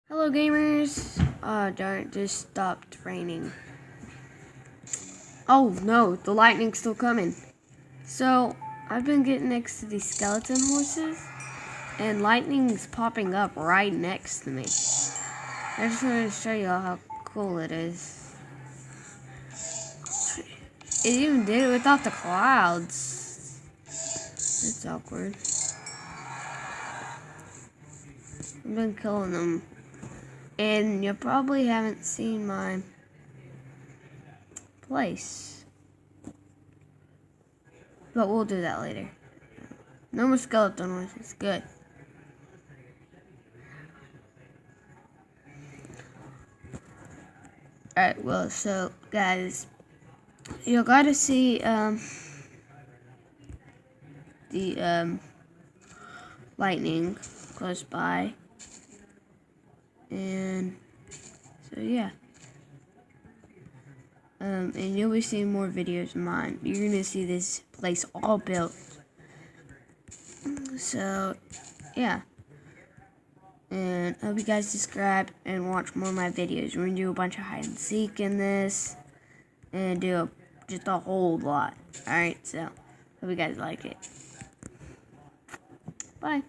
Hello gamers! Darn it, just stopped raining. Oh no, the lightning's still coming. So, I've been getting next to these skeleton horses, and lightning's popping up right next to me. I just wanted to show you all how cool it is. It even did it without the clouds. It's awkward. I've been killing them. And you probably haven't seen my place. But we'll do that later. No more skeleton horses. Good. Alright, well, so, guys, you gotta see, the, lightning close by. And, so, yeah. And you'll be seeing more videos of mine. You're gonna see this place all built. So, yeah. And I hope you guys subscribe and watch more of my videos. We're gonna do a bunch of hide and seek in this. And do just a whole lot. Alright, so hope you guys like it. Bye.